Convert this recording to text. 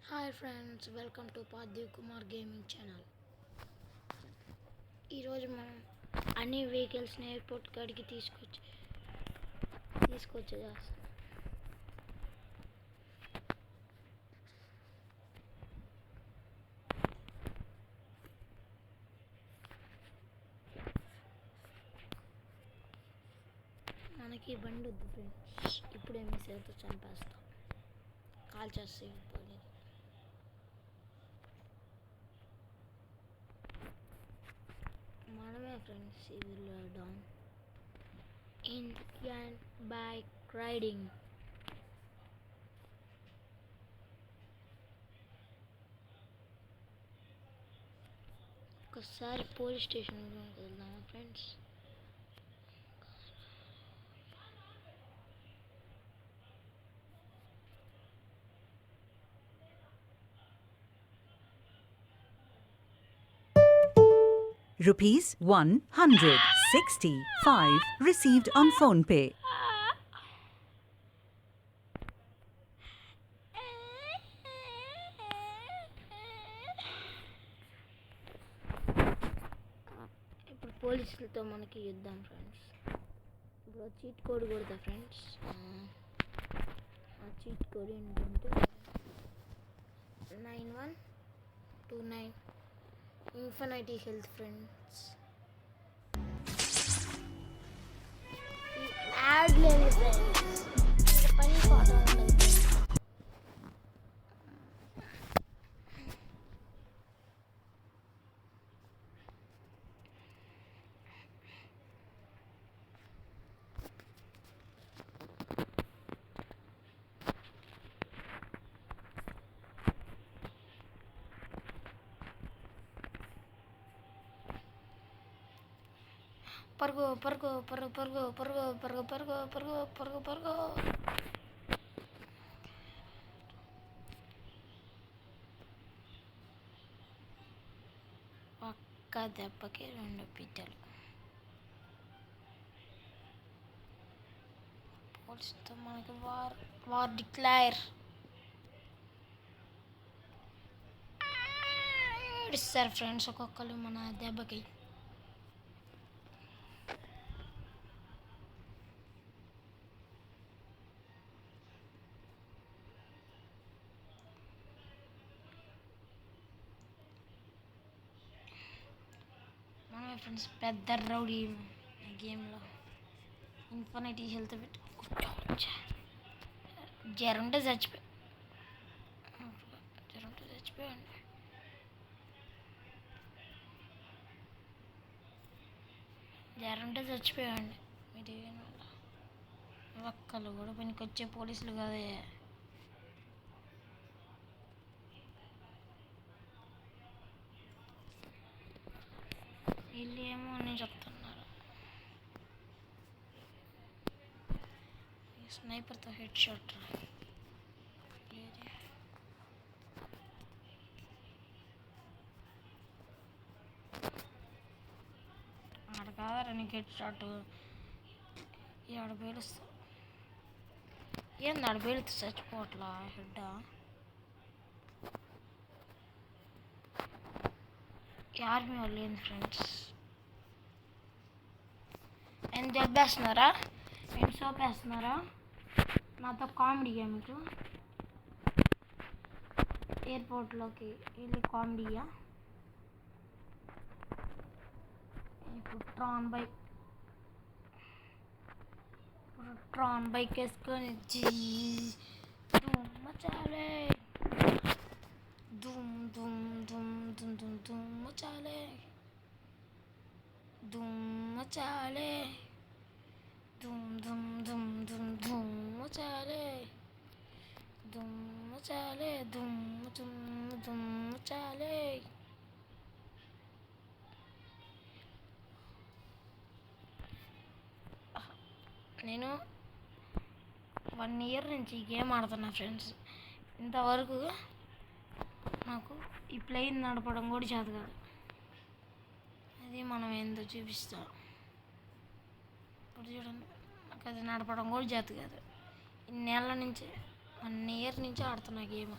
Hi friends, welcome to Parthiv Kumar gaming channel. ఈరోజు మనం అన్ని వెహికల్స్ని ఎయిర్పోర్ట్ కాడికి తీసుకొచ్చేదా. మనకి బండి వద్దు ఫ్రెండ్స్, ఇప్పుడే మిస్సైల్తో చంపేస్తాం, కాల్ చేస్తే మనమే friends. Civil down Indian bike riding. ఒకసారి పోలీస్ స్టేషన్ వెళ్దామా friends? Rupees 165 received on PhonePe. ఇప్పుడు పోలీసులతో మనకి యుద్ధం ఫ్రెండ్స్. ఇప్పుడు చీట్ కోడ్ కొడతా ఫ్రెండ్స్. ఆ చీట్ కోడ్ ఏంటంటే 9129 ఇన్ఫినిటీ హెల్త్ ఫ్రెండ్స్. యాడ్ లేదు ఫ్రెండ్స్, పని పాట ఉండదు. పరుగు పరుగు పరుగు పరుగు పరుగు పరుగు పరుగు పరుగు పరుగు పరుగు. ఒక్క దెబ్బకి 2 పిట్టలు. పోలీసుతో మనకి వార్ డిక్లేర్. ఇస్తారు ఫ్రెండ్స్ ఒక్కొక్కరు మన దెబ్బకి. ఫ్రెండ్స్ పెద్ద రౌడీ గేమ్లో ఇన్ఫినిటీ హెల్త్ పెట్టి జ్వరంటే చచ్చిపోయాడు. మీరు ఒక్కళ్ళు కూడా పనికి వచ్చే పోలీసులు కాదే. వీళ్ళు ఏమో అని చెప్తున్నారు. స్నైపర్తో హెడ్ షాట్. ఆడ కాదరా నీకు హెడ్ షాట్, ఆడ పేలుస్తా. ఏంది ఆడ పేలుతూ చచ్చిపోవట్లా హెడ్? ఆర్మీ వాళ్ళు ఏంది ఫ్రెండ్స్, నేను దెబ్బేస్తున్నారా, నేను సోపేస్తున్నారా? నాతో కామెడీయా మీకు? ఎయిర్పోర్ట్లోకి వెళ్ళి కామెడీయా? ఇప్పుడు ట్రాన్ బైక్ వేసుకొని మచాలే, ధూమ్ ధూమ్ ధూమ్ ధూమ్ ధూమ్ ధూమ్ మచాలే, ధూమ్ మచాలే, ధూమ్ ధూమ్ ధూమ్ ధూమ్ ధూమ్ మచాలే, ధూమ్ మచాలే, ధూమ్ ధూమ్ ధూమ్ మచాలే. నేను 1 ఇయర్ నుంచి ఈ గేమ్ ఆడుతున్నా ఫ్రెండ్స్. ఇంతవరకు నాకు ఈ ప్లేన్ నడపడం కూడా చేత కాదు. అది మనం ఏందో చూపిస్తాం. ఇప్పుడు చూడండి, నాకు అది నడపడం కూడా చేత కాదు. ఇన్నేళ్ళ నుంచి 1 ఇయర్ నుంచి ఆడుతున్నా గేమ్.